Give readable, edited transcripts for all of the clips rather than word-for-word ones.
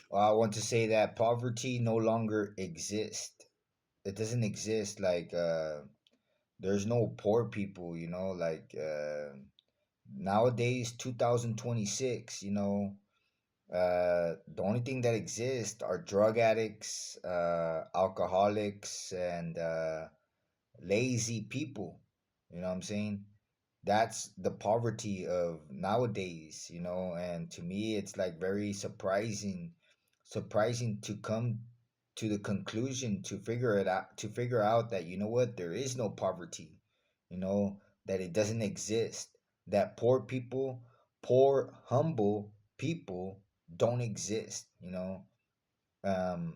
Well, I want to say that poverty no longer exists. It doesn't exist. Like there's no poor people. Like nowadays, 2026. The only thing that exists are drug addicts, alcoholics, and lazy people. You know what I'm saying? That's the poverty of nowadays, and to me it's like very surprising to come to the conclusion to figure out that what, there is no poverty, you know, that it doesn't exist, that poor humble people don't exist, um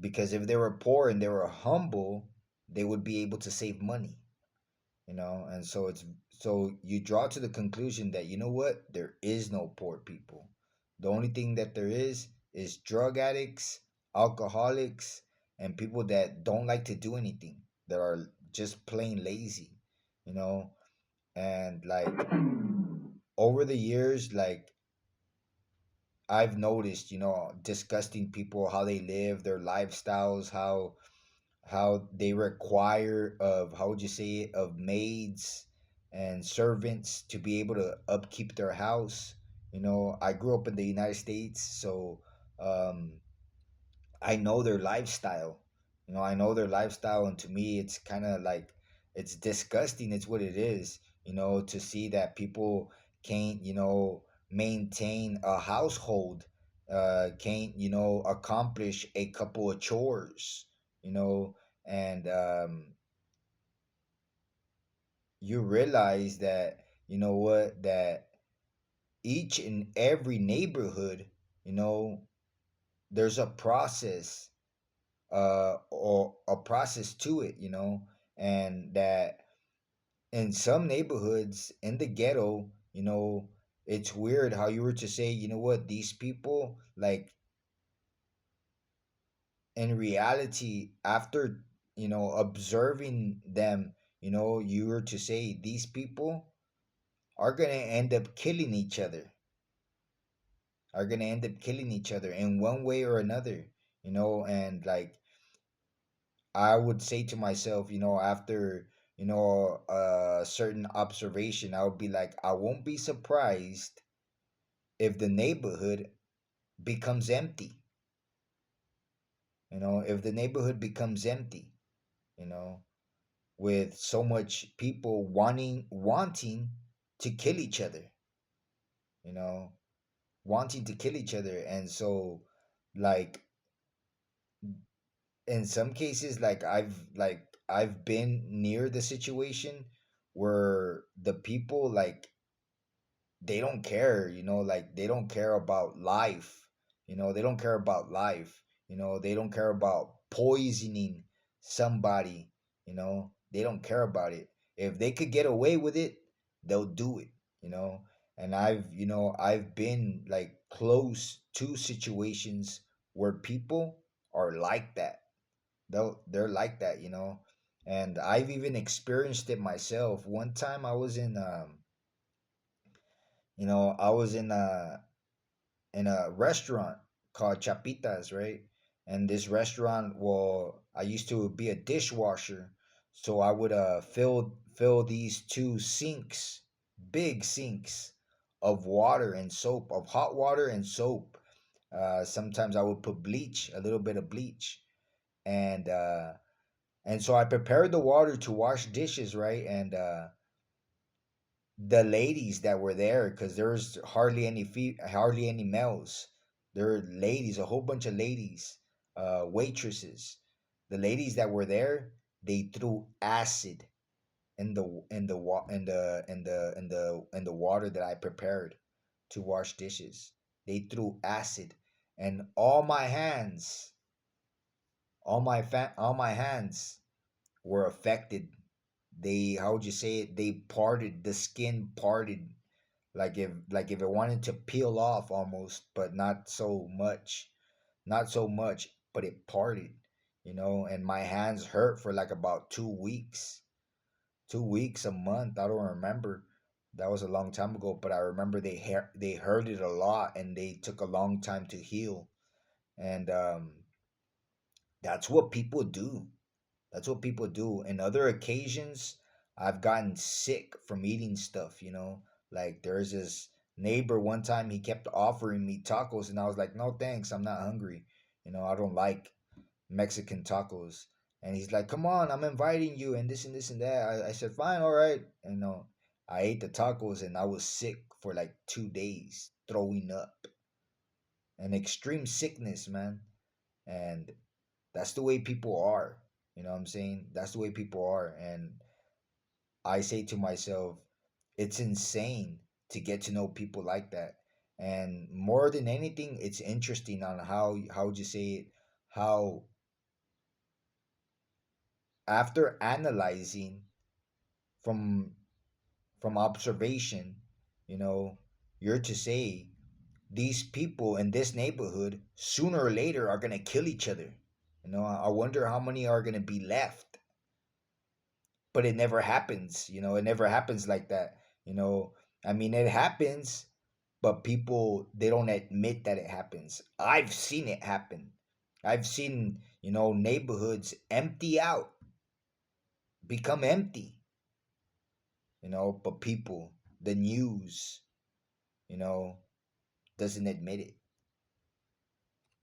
because if they were poor and they were humble, they would be able to save money, and so you draw to the conclusion that what, there is no poor people. The only thing that there is drug addicts, alcoholics, and people that don't like to do anything, that are just plain lazy, you know and like over the years, like I've noticed, disgusting people, how they live their lifestyles, how they require of, how would you say it, of maids and servants to be able to upkeep their house. I grew up in the United States, so um I know their lifestyle. I know their lifestyle, and to me, it's kind of like, it's disgusting. It's what it is. To see that people can't, maintain a household, can't, accomplish a couple of chores, and you realize that, what, that each and every neighborhood, you know, there's a process, or a process to it, and that in some neighborhoods in the ghetto, it's weird how you were to say, what, these people, like, in reality, after, observing them, you were to say these people are gonna end up killing each other, in one way or another, and like I would say to myself, after, a certain observation, I would be like, I won't be surprised if the neighborhood becomes empty, if the neighborhood becomes empty, you know, with so much people wanting to kill each other, you know, wanting to kill each other. And so, like, in some cases, like I've been near the situation where the people, like, they don't care, like, they don't care about life, they don't care about life, they don't care about poisoning somebody, they don't care about it. If they could get away with it, they'll do it, you know and I've been, like, close to situations where people are like that. They're like that, and I've even experienced it myself. One time I was in a restaurant called Chapitas, right? And this restaurant, well, I used to be a dishwasher, so I would fill these two sinks, big sinks of water and soap, of hot water and soap. Sometimes I would put bleach, a little bit of bleach, and so I prepared the water to wash dishes, right? And the ladies that were there, because there was hardly any males. There were ladies, a whole bunch of ladies, waitresses. The ladies that were there, they threw acid in the water that I prepared to wash dishes. They threw acid, and all my hands were affected. They, how would you say it, they parted, the skin parted, like if it wanted to peel off almost, but not so much, but it parted, and my hands hurt for like about 2 weeks, a month, I don't remember. That was a long time ago, but I remember they heard it a lot and they took a long time to heal. And that's what people do. That's what people do. In other occasions, I've gotten sick from eating stuff, Like there's this neighbor one time he kept offering me tacos and I was like, "No, thanks. I'm not hungry. I don't like Mexican tacos." And he's like, "Come on, I'm inviting you and this and this and that." I said, "Fine, all right." I ate the tacos and I was sick for like 2 days, throwing up, an extreme sickness, man. And that's the way people are. You know what I'm saying? That's the way people are. And I say to myself, it's insane to get to know people like that. And more than anything, it's interesting on how would you say it, how after analyzing from from observation, you know, you're to say these people in this neighborhood sooner or later are gonna kill each other. I wonder how many are gonna be left, but it never happens. It never happens like that. You know, I mean, it happens, but people they don't admit that it happens. I've seen it happen. I've seen neighborhoods empty out, become empty. But people, the news, you know, doesn't admit it.